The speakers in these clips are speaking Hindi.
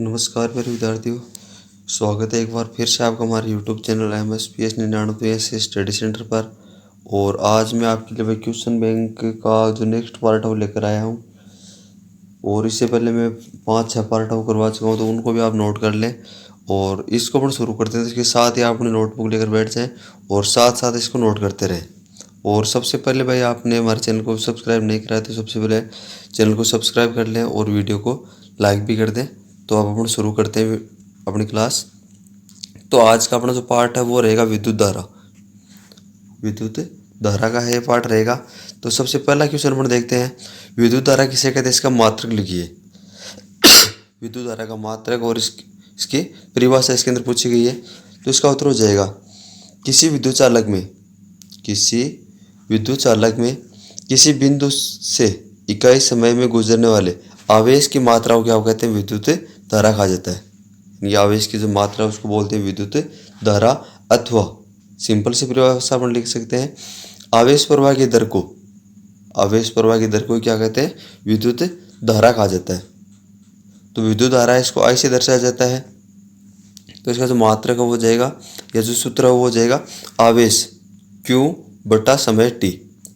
नमस्कार मेरे विद्यार्थियों, स्वागत है एक बार फिर से आपका हमारे YouTube channel MSPS 99 study centre पर। और आज मैं आपके लिए क्वेश्चन बैंक का जो नेक्स्ट पार्ट है वो लेकर आया हूँ। और इससे पहले मैं 5-6 पार्ट वो करवा चुका हूँ, तो उनको भी आप नोट कर लें। और इसको अपन शुरू करते हैं, तो इसके साथ ही आप अपनी नोटबुक लेकर बैठ जाएँ और साथ साथ इसको नोट करते रहें। और सबसे पहले भाई, आपने हमारे चैनल को सब्सक्राइब नहीं करा तो सबसे पहले चैनल को सब्सक्राइब कर लें और वीडियो को लाइक भी कर दें। तो अब अपन शुरू करते हैं अपनी क्लास। तो आज का अपना जो पार्ट है वो रहेगा विद्युत धारा। विद्युत धारा का है पार्ट रहेगा। तो सबसे पहला क्वेश्चन अपन देखते हैं, विद्युत धारा किसे कहते हैं, इसका मात्रक लिखिए। विद्युत धारा का मात्रक और इसकी परिभाषा इसके अंदर पूछी गई है। तो इसका उत्तर हो जाएगा, किसी विद्युत चालक में किसी बिंदु से इकाई समय में गुजरने वाले आवेश की मात्रा को क्या कहते हैं, विद्युत धारा कहा जाता है। ये आवेश की जो मात्रा है उसको बोलते हैं विद्युत धारा, अथवा सिंपल सी परिभाषा अपन लिख सकते हैं, आवेश प्रवाह की दर को क्या कहते हैं, विद्युत धारा कहा जाता है। तो विद्युत धारा इसको आई से दर्शाया जाता है। तो इसका जो मात्रक है वो हो जाएगा, या जो सूत्र है वो हो जाएगा, आवेश Q बटा समय T।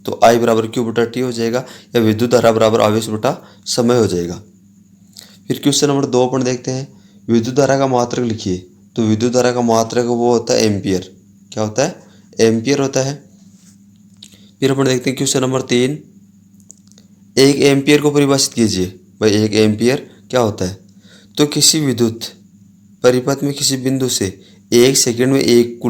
तो I बराबर Q बटा T हो जाएगा, या विद्युत धारा बराबर आवेश बटा समय हो जाएगा। फिर क्वेश्चन नंबर 2 अपन देखते हैं, विद्युत धारा का मात्रक लिखिए। तो विद्युत धारा का मात्रक वो होता है एम्पियर। क्या होता है, एम्पियर होता है। फिर अपन देखते हैं क्वेश्चन नंबर 3, एक एम्पियर को परिभाषित कीजिए। भाई एक एम्पियर क्या होता है, तो किसी विद्युत परिपथ में किसी बिंदु से 1 सेकंड में 1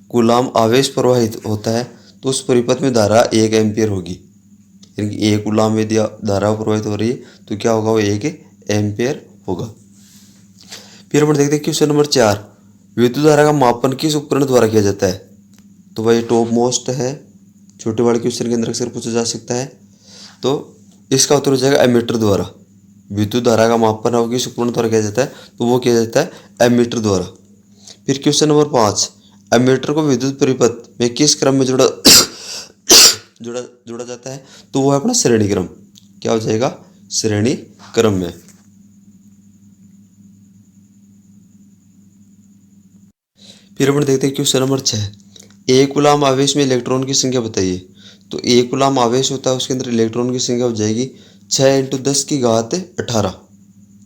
कूलाम आवेश प्रवाहित होता है, तो उस परिपथ में धारा 1 एम्पियर होगी। यानी कि 1 कूलाम में धारा प्रवाहित हो रही है तो क्या होगा, वो 1 एम्पियर होगा। फिर अपन देखते हैं क्वेश्चन नंबर 4, विद्युत धारा का मापन किस उपकरण द्वारा किया जाता है। तो भाई टॉप मोस्ट है, छोटे वाले क्वेश्चन के अंदर अक्सर पूछा जा सकता है। तो इसका उत्तर हो जाएगा एमीटर द्वारा। विद्युत धारा का मापन है वो किस उपकरण द्वारा किया जाता है, तो वो किया जाता है एमीटर द्वारा। फिर क्वेश्चन नंबर 5, एमीटर को विद्युत परिपथ में किस क्रम में जोड़ा जाता है, तो वो है अपना श्रेणी क्रम। क्या हो जाएगा, श्रेणी क्रम में। फिर अपन देखते हैं क्वेश्चन नंबर 6, एक कूलाम आवेश में इलेक्ट्रॉन की संख्या बताइए। तो एक कूलाम आवेश होता है, उसके अंदर इलेक्ट्रॉन की संख्या हो जाएगी 6 × 10 की घात 18।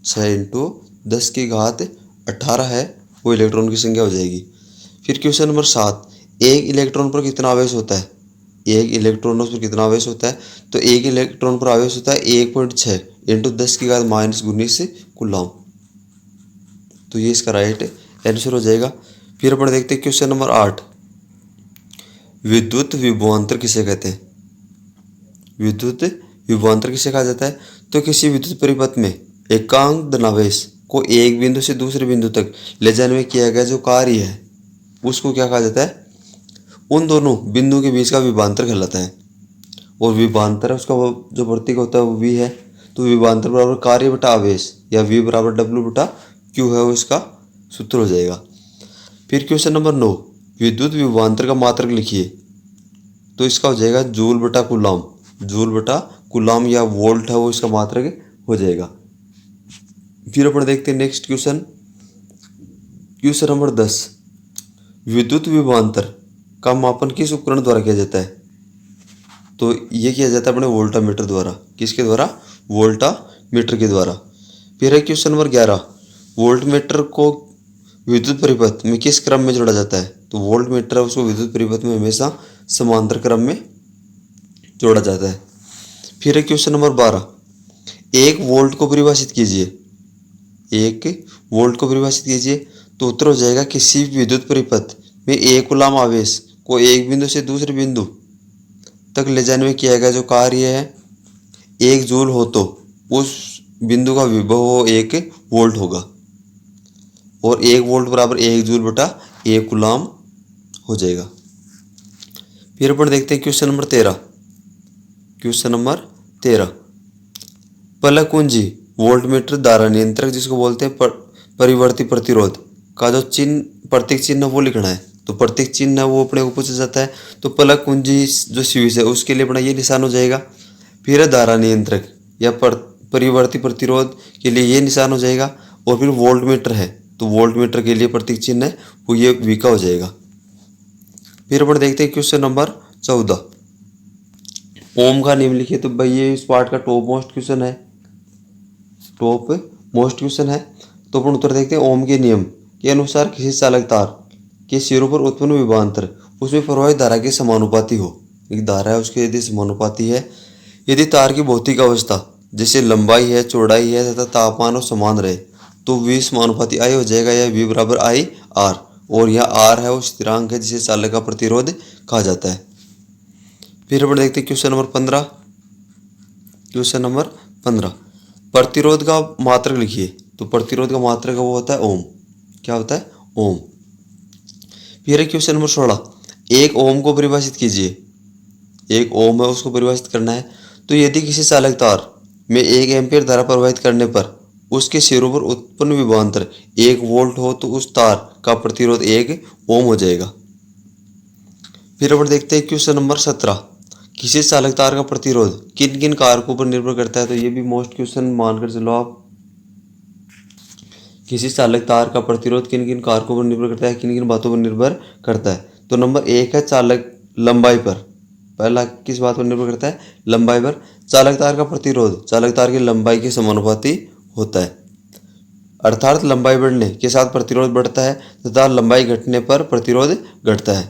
6 × 10 की घात 18 है वो इलेक्ट्रॉन की संख्या हो जाएगी। फिर क्वेश्चन नंबर 7, एक इलेक्ट्रॉन पर कितना आवेश होता है। एक इलेक्ट्रॉन पर कितना आवेश होता है, तो एक इलेक्ट्रॉन पर आवेश होता है 1.6 × 10 की घात -19 कूलाम। तो ये इसका राइट आंसर हो जाएगा। फिर अपन देखते हैं क्वेश्चन नंबर 8, विद्युत विभवांतर किसे कहते हैं। विद्युत विभवांतर किसे कहा जाता है, तो किसी विद्युत परिपथ में एकांक धनावेश को एक बिंदु से दूसरे बिंदु तक ले जाने में किया गया जो कार्य है उसको क्या कहा जाता है, उन दोनों बिंदु के बीच का विभवांतर कहलाता है। और विभवांतर है उसका वो जो प्रतीक होता है वो V है। तो विभवांतर बराबर कार्य बटा आवेश, या V बराबर W बटा Q है, वो इसका सूत्र हो जाएगा। फिर क्वेश्चन नंबर 9, विद्युत विभवांतर का मात्रक लिखिए। तो इसका हो जाएगा जूल बटा कूलाम, या वोल्ट है वो इसका मात्रक हो जाएगा। फिर अपन देखते हैं नेक्स्ट क्वेश्चन नंबर 10, विद्युत विभवांतर का मापन किस उपकरण द्वारा किया जाता है। तो ये किया जाता है अपने वोल्टामीटर द्वारा। किसके द्वारा, वोल्टामीटर के द्वारा। फिर है क्वेश्चन नंबर 11, वोल्टमीटर को विद्युत परिपथ में किस क्रम में जोड़ा जाता है। तो वोल्टमीटर है उसको विद्युत परिपथ में हमेशा समांतर क्रम में जोड़ा जाता है। फिर है क्वेश्चन नंबर 12, 1 वोल्ट को परिभाषित कीजिए। 1 वोल्ट को परिभाषित कीजिए, तो उत्तर हो जाएगा, किसी विद्युत परिपथ में 1 कूलाम आवेश को एक बिंदु से दूसरे बिंदु तक ले जाने में किया गया जो कार्य है 1 जूल हो, तो उस बिंदु का विभव 1 वोल्ट होगा। और 1 वोल्ट बराबर 1 जूल बटा 1 कूलाम हो जाएगा। फिर अपन देखते हैं क्वेश्चन नंबर 13। फलक कुंजी वोल्टमीटर धारा नियंत्रक जिसको बोलते हैं परिवर्ती प्रतिरोध का जो प्रतीक चिन्ह वो लिखना है। तो प्रतीक चिन्ह है वो अपने को पूछा जाता है। तो फलक कुंजी जो स्विच है उसके लिए अपना ये निशान हो जाएगा। फिर है धारा नियंत्रक या परिवर्ती प्रतिरोध के लिए ये निशान हो जाएगा, और फिर वोल्ट मीटर है तो वोल्ट मीटर के लिए प्रतीक चिन्ह है वो ये V का हो जाएगा। फिर अपन देखते हैं क्वेश्चन नंबर 14। ओम का नियम लिखिए। तो भाई ये इस पार्ट का टॉप मोस्ट क्वेश्चन है, टॉप मोस्ट क्वेश्चन है। तो अपन उत्तर देखते हैं। ओम के नियम के अनुसार किसी चालक तार के सिरों पर उत्पन्न विभवांतर उसमें प्रवाहित धारा के समानुपाती हो। एक धारा है उसके यदि समानुपाती है, यदि तार की भौतिक अवस्था जैसे लंबाई है, चौड़ाई है तथा तापमान और समान रहे तो V समानुपाती I हो जाएगा, या V बराबर I R। और यहाँ R है वो स्थिरांक है जिसे चालक का प्रतिरोध कहा जाता है। फिर अपन देखते हैं क्वेश्चन नंबर 15। क्वेश्चन नंबर 15, प्रतिरोध का मात्रक लिखिए। तो प्रतिरोध का मात्रक वो होता है ओम। क्या होता है? ओम। फिर है क्वेश्चन नंबर 16, एक ओम को परिभाषित कीजिए। एक ओम है उसको परिभाषित करना है। तो यदि किसी चालक तार में 1 एम्पीयर धारा प्रवाहित करने पर उसके सिरों पर उत्पन्न विभवांतर 1 वोल्ट हो तो उस तार का प्रतिरोध 1 ओम हो जाएगा। फिर अपन देखते हैं क्वेश्चन नंबर 17, किसी चालक तार का प्रतिरोध किन किन कारकों पर निर्भर करता है। तो ये भी मोस्ट क्वेश्चन मानकर चलो आप। किसी चालक तार का प्रतिरोध किन किन कारकों पर निर्भर करता है, किन किन बातों पर निर्भर करता है। तो नंबर 1 है चालक लंबाई पर। पहला किस बात पर निर्भर करता है? लंबाई पर। चालक तार का प्रतिरोध चालक तार की लंबाई के समानुपाती होता है, अर्थात लंबाई बढ़ने के साथ प्रतिरोध बढ़ता है तथा लंबाई घटने पर प्रतिरोध घटता है।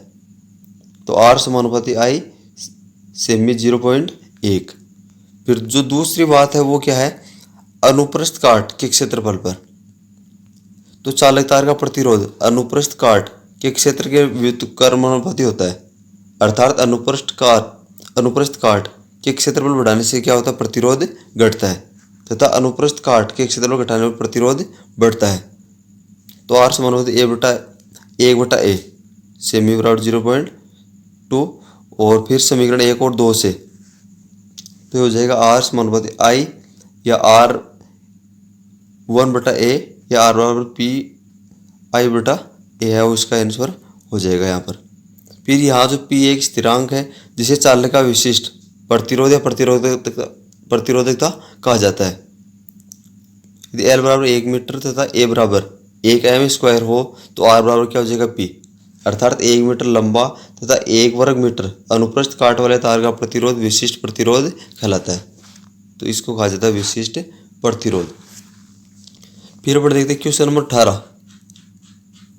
तो R समानुपाती I सेमी 0.1। फिर जो दूसरी बात है वो क्या है? अनुप्रस्थ काट के क्षेत्रफल पर। तो चालक तार का प्रतिरोध अनुप्रस्थ काट के क्षेत्र के व्युत्क्रमानुपाती होता है, अर्थात अनुप्रस्थ काट के क्षेत्रफल बढ़ाने से क्या होता है? प्रतिरोध घटता है तथा अनुप्रस्थ काट के क्षेत्रफल घटाने पर प्रतिरोध बढ़ता है। तो R समानुपाती A/1/A सेमी बराबर 0.2। और फिर समीकरण 1 और 2 से तो हो जाएगा R समानुपाती I या R1/A या R बराबर PI/A है, उसका आंसर हो जाएगा यहाँ पर। फिर यहाँ जो P एक स्थिरांक है जिसे चालक का विशिष्ट प्रतिरोध या प्रतिरोधकता कहा जाता है। यदि L बराबर 1 मीटर तथा A बराबर 1 m² हो तो R बराबर क्या हो जाएगा? P, अर्थात 1 मीटर लंबा तथा 1 वर्ग मीटर अनुप्रस्थ काट वाले तार का प्रतिरोध विशिष्ट प्रतिरोध कहलाता है। तो इसको कहा जाता है विशिष्ट प्रतिरोध। फिर अपन देखते हैं क्वेश्चन नंबर 18।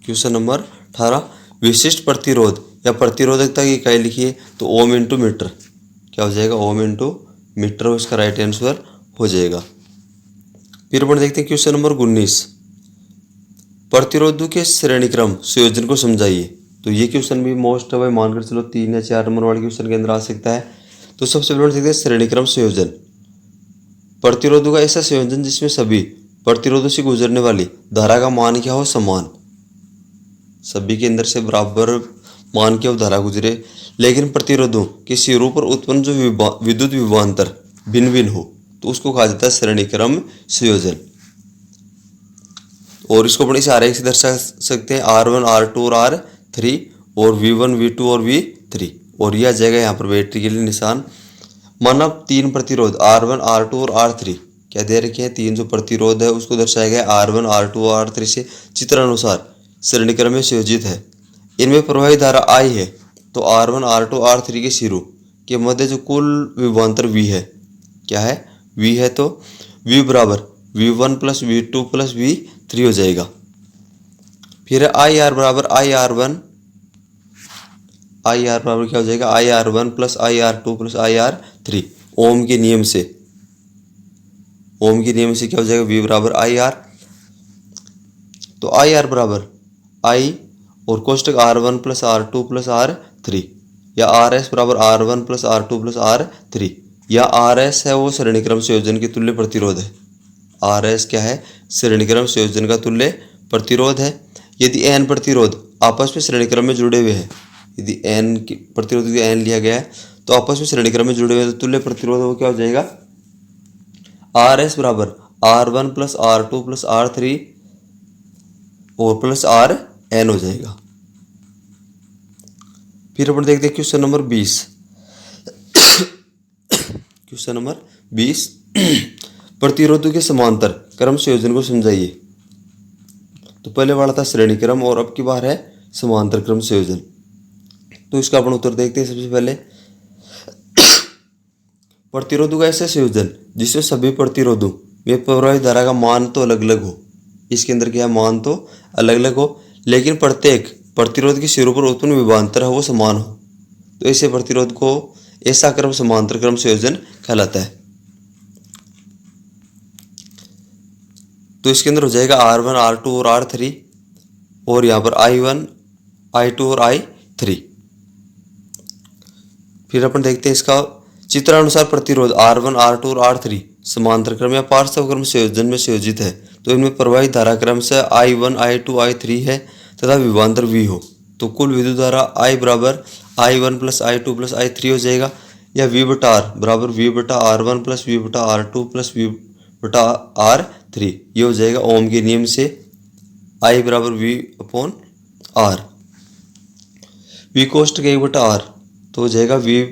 क्वेश्चन नंबर 18, विशिष्ट प्रतिरोध या प्रतिरोधकता की इकाई लिखिए। तो ओम इंटू मीटर। क्या हो जाएगा? ओम इंटू मीटर, उसका राइट आंसर हो जाएगा। फिर अपन देखते हैं क्वेश्चन नंबर 19, प्रतिरोधों के श्रेणीक्रम संयोजन को समझाइए। तो ये क्वेश्चन भी मोस्ट है, मानकर चलो 3 या 4 नंबर वाले क्वेश्चन के अंदर आ सकता है। तो सबसे पहले देखते हैं श्रेणीक्रम संयोजन। प्रतिरोधों का ऐसा संयोजन जिसमें सभी प्रतिरोधों से गुजरने वाली धारा का मान क्या हो? समान। सभी के अंदर से बराबर मान के धारा गुजरे, लेकिन प्रतिरोधों के सिरों पर उत्पन्न जो विद्युत विभवांतर भिन्न भिन्न हो तो उसको कहा जाता है श्रेणीक्रम संयोजन। और इसको अपन इस आरेख से दर्शा सकते हैं, R1 R2 और R3 और V1 V2 और V3। और यह जगह यहाँ पर बैटरी के लिए निशान। माना 3 प्रतिरोध R1 R2 और R3 क्या दे रखे हैं? 3 जो प्रतिरोध है उसको दर्शाया गया R1 R2 और R3 से चित्रानुसार श्रेणीक्रम में संयोजित है। इनमें प्रवाहित धारा I है। तो R1 R2 R3 के सिरों के मध्य जो कुल विभवांतर V है, क्या है? V है। तो V बराबर V1 plus V2 plus V3 हो जाएगा। फिर IR बराबर IR1 बराबर क्या हो जाएगा? IR1 plus IR2 plus IR3। ओम के नियम से क्या हो जाएगा? V बराबर IR। तो IR बराबर I और कोष्टक R1 plus R2 plus R3 या RS बराबर R1 plus R2 plus R3 या RS है वो श्रेणीक्रम संयोजन के तुल्य प्रतिरोध है। RS क्या है? श्रेणीक्रम संयोजन का तुल्य प्रतिरोध है। यदि N प्रतिरोध आपस में श्रेणीक्रम में जुड़े हुए हैं, यदि N की प्रतिरोध N लिया गया है तो आपस में श्रेणीक्रम में जुड़े हुए तो तुल्य प्रतिरोध वो क्या हो जाएगा? RS बराबर R1 plus R2 plus R3 और प्लस RN हो जाएगा। फिर अपन देखते हैं क्वेश्चन नंबर 20। क्वेश्चन नंबर 20, प्रतिरोधों के समांतर क्रम संयोजन को समझाइए। तो पहले वाला था श्रेणी क्रम और अब की बार है समांतर क्रम संयोजन। तो इसका अपन उत्तर देखते हैं। सबसे पहले प्रतिरोधों का ऐसा संयोजन जिसमें सभी प्रतिरोधों में प्रवाहित धारा का मान तो अलग अलग हो। इसके अंदर क्या मान तो अलग अलग हो, लेकिन प्रत्येक प्रतिरोध के सिरों पर उत्पन्न विभवांतर है वो समान हो। तो ऐसे प्रतिरोध को ऐसा क्रम समांतर क्रम संयोजन कहलाता है। तो इसके अंदर हो जाएगा R1, R2 और R3 और यहाँ पर I1, I2 और I3। फिर अपन देखते हैं इसका चित्रानुसार प्रतिरोध R1, R2 और R3 समांतर क्रम या पार्श्व क्रम संयोजन में संयोजित है। तो इनमें प्रवाहित धारा क्रम से I1, I2, I3 है तथा विभवांतर V हो। तो कुल विद्युत धारा I बराबर I1 plus I2 plus I3 हो जाएगा, या V बटा R बराबर V बटा R1 प्लस V बटा R2 प्लस V बटा R3। ये हो जाएगा ओम के नियम से I बराबर V अपॉन R। V कोष्टक 1 बटा R तो हो जाएगा V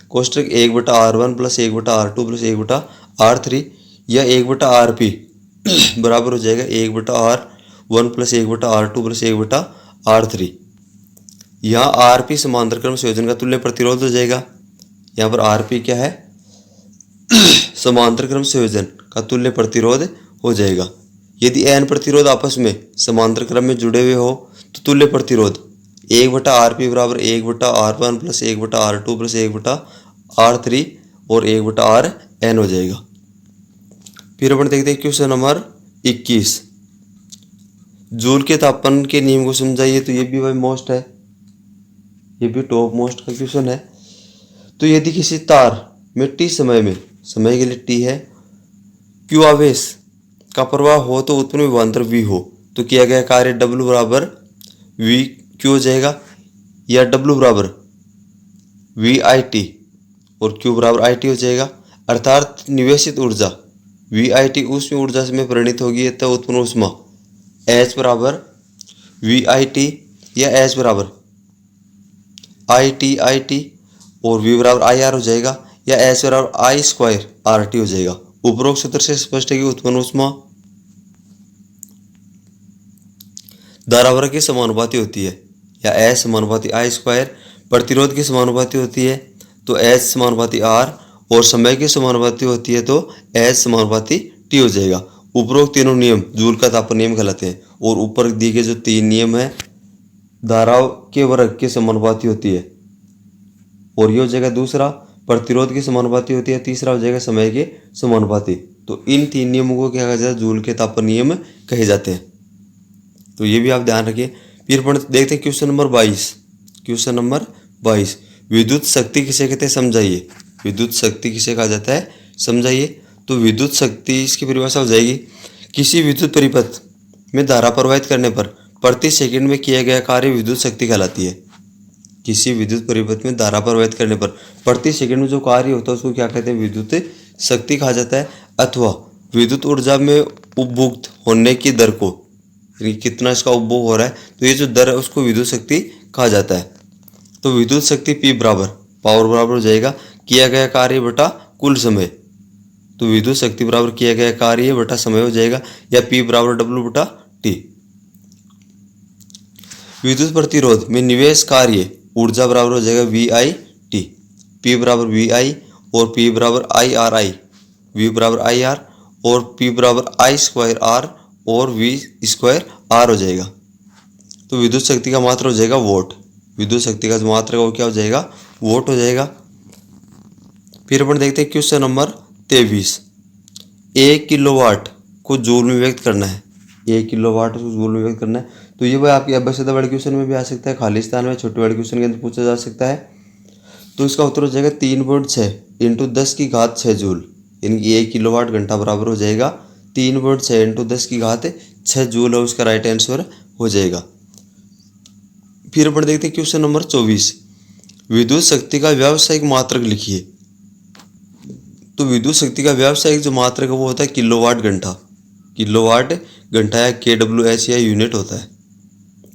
कोष्टक 1 बटा R1 प्लस 1 बटा R2 प्लस 1 बटा R3, या 1 बटा RP बराबर हो जाएगा 1 बटा R1 प्लस 1 बटा R2 प्लस 1 बटा R3। यहाँ RP समांतर क्रम संयोजन का तुल्य प्रतिरोध हो जाएगा। यहाँ पर RP क्या है? समांतर क्रम संयोजन का तुल्य प्रतिरोध हो जाएगा। यदि n प्रतिरोध आपस में समांतर क्रम में जुड़े हुए हो तो तुल्य प्रतिरोध 1 बटा RP बराबर 1 बटा R1 प्लस 1 बटा R2 प्लस 1 बटा R3 और 1 बटा RN हो जाएगा। फिर अपन देखते हैं क्वेश्चन नंबर 21, जूल के तापमान के नियम को समझाइए। तो ये भी भाई मोस्ट है, ये भी टॉप मोस्ट का क्वेश्चन है। तो यदि किसी तार में T समय में, समय के लिए T है, Q आवेश का प्रवाह हो तो उत्पन्न विभवांतर V हो। तो किया गया कार्य W बराबर V Q हो जाएगा, या W बराबर VIT और Q बराबर IT हो जाएगा। अर्थात निवेशित ऊर्जा VIT ऊष्मीय ऊर्जा में परिणित होगी तो उत्पन्न ऊष्मा H बराबर VIT या H बराबर IT और V बराबर IR हो जाएगा, या H बराबर I स्क्वायर RT हो जाएगा। उपरोक्त सूत्र से स्पष्ट है कि उत्पन्न ऊष्मा धारावर्ग के समानुपाती होती है, या H समानुपाती I स्क्वायर प्रतिरोध के समानुपाती होती है तो H समानुपाती R, और समय के समानुपाती होती है तो H समानुपाती T हो जाएगा। उपरोक्त तीनों नियम जूल का तापन नियम कहलाते हैं। और ऊपर दिए गए जो 3 नियम है धाराओं के वर्ग के समानुपाती होती है, और ये हो जाएगा दूसरा प्रतिरोध के समानुपाती होती है, तीसरा हो जाएगा समय के समानुपाती। तो इन 3 नियमों को क्या कहा जाता है? जूल के तापन नियम कहे जाते हैं। तो ये भी आप ध्यान रखिए। फिर देखते हैं क्वेश्चन नंबर 22। क्वेश्चन नंबर 22, विद्युत शक्ति किसे कहते हैं समझाइए। विद्युत शक्ति किसे कहा जाता है समझाइए। तो विद्युत शक्ति इसकी परिभाषा हो जाएगी, किसी विद्युत परिपथ में धारा प्रवाहित करने पर प्रति सेकंड में किया गया कार्य विद्युत शक्ति कहलाती है। किसी विद्युत परिपथ में धारा प्रवाहित करने पर प्रति सेकंड में जो कार्य होता है उसको क्या कहते हैं? विद्युत शक्ति कहा जाता है। अथवा विद्युत ऊर्जा में उपभोग होने की दर को, कितना इसका उपभोग हो रहा है, तो ये जो दर है उसको विद्युत शक्ति कहा जाता है। तो विद्युत शक्ति P बराबर पावर बराबर हो जाएगा किया गया कार्य बटा कुल समय। तो विद्युत शक्ति बराबर किया गया कार्य बटा समय हो जाएगा, या P बराबर W बटा T। विद्युत प्रतिरोध में निवेश कार्य ऊर्जा बराबर हो जाएगा VIT। P बराबर VI और P बराबर IRI, V बराबर IR और P बराबर I स्क्वायर R और V स्क्वायर R हो जाएगा। तो विद्युत शक्ति का मात्रा हो जाएगा वोट। विद्युत शक्ति का मात्रा वो क्या हो जाएगा? वोट हो जाएगा। फिर अपन देखते हैं क्वेश्चन नंबर 23, 1 किलोवाट को जूल में व्यक्त करना है। 1 किलोवाट को जूल में व्यक्त करना है। तो ये भाई आपके अभ्यास बड़े क्वेश्चन में भी आ सकता है, खालिस्तान में छोटे बड़े क्वेश्चन के अंदर पूछा जा सकता है। तो इसका उत्तर हो जाएगा 3.6 इंटू 10 की घात 6 जूल, यानी कि 1 किलोवाट घंटा बराबर हो जाएगा 3.6 इंटू 10 की घात 6 जूल है, उसका राइट आंसर हो जाएगा। फिर अपन देखते हैं क्वेश्चन नंबर 24, विद्युत शक्ति का व्यावसायिक मात्रक लिखिए। तो विद्युत शक्ति का व्यावसायिक जो मात्रक है वो होता है किलोवाट घंटा। किलोवाट घंटा या KWH या यूनिट होता है।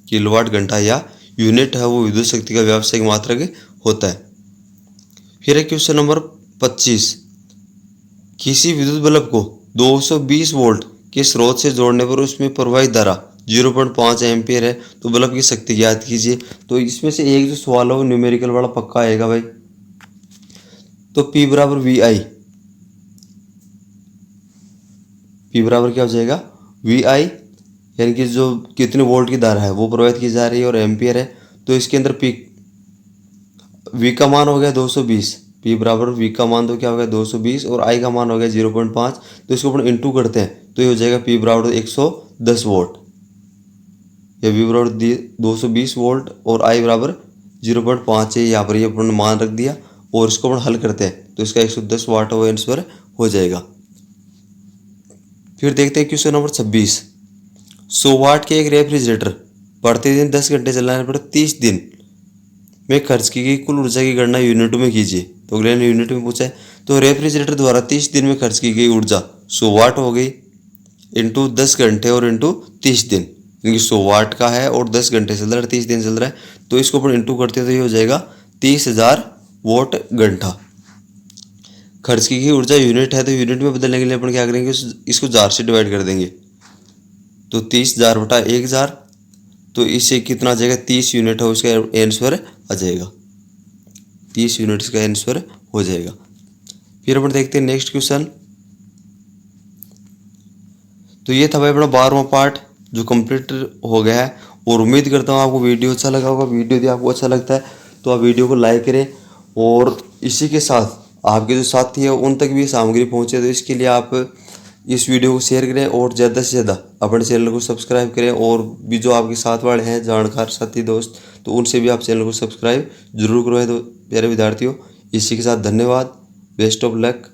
किलोवाट घंटा या यूनिट है वो विद्युत शक्ति का व्यावसायिक मात्रक होता है। फिर है क्वेश्चन नंबर 25, किसी विद्युत बल्ब को 220 वोल्ट के स्रोत से जोड़ने पर उसमें प्रवाहित धारा 0.5 एम्पियर है। तो बल्ब की शक्ति ज्ञात कीजिए। तो इसमें से एक जो सवाल है वो न्यूमेरिकल वाला पक्का आएगा भाई। तो P बराबर वी आई, P बराबर क्या हो जाएगा वी आई, यानी कि जो कितने वोल्ट की धारा है वो प्रवाहित की जा रही है और एम्पियर है। तो इसके अंदर P V का मान हो गया 220, P बराबर V का मान तो क्या हो गया 220 और I का मान हो गया 0.5। तो इसको अपन इंटू करते हैं तो ये हो जाएगा P बराबर 110 वोल्ट, या V बराबर 220 वोल्ट और I बराबर 0.5 है। यहाँ पर ये अपन मान रख दिया और इसको अपन हल करते हैं तो इसका 110 वाट वो आंसर हो जाएगा। फिर देखते हैं क्वेश्चन नंबर 26। 100 वाट के एक रेफ्रिजरेटर प्रतिदिन 10 घंटे चलाने पर 30 दिन में खर्च की गई कुल ऊर्जा की गणना यूनिट में कीजिए। तो अगले ने यूनिट में पूछा है। तो रेफ्रिजरेटर द्वारा 30 दिन में खर्च की गई ऊर्जा 100 वाट हो गई, इंटू 10 घंटे और इंटू 30 दिन, यानी 100 वाट का है और 10 घंटे चल रहा है, 30 दिन चल रहा है। तो इसको अपन इंटू करते हैं तो ये हो जाएगा 30,000 वोट घंटा। खर्च की गई ऊर्जा यूनिट है तो यूनिट में बदलने के लिए अपन क्या करेंगे, इसको 1000 से डिवाइड कर देंगे। तो 30,000 बटा 1000, तो इससे कितना आ जाएगा 30 यूनिट है उसका आंसर आ जाएगा, 30 यूनिट्स का आंसर हो जाएगा। फिर अपन देखते हैं नेक्स्ट क्वेश्चन। तो ये था भाई अपना 12वां पार्ट जो कंप्लीट हो गया है और उम्मीद करता हूँ आपको वीडियो अच्छा लगा होगा। वीडियो यदि आपको अच्छा लगता है तो आप वीडियो को लाइक करें और इसी के साथ आपके जो साथी है उन तक भी सामग्री पहुँचे। तो इसके लिए आप इस वीडियो को शेयर करें और ज़्यादा से ज़्यादा अपने चैनल को सब्सक्राइब करें। और भी जो आपके साथ वाले हैं जानकार साथी दोस्त तो उनसे भी आप चैनल को सब्सक्राइब जरूर करवाएं। तो प्यारे विद्यार्थियों इसी के साथ धन्यवाद, बेस्ट ऑफ लक।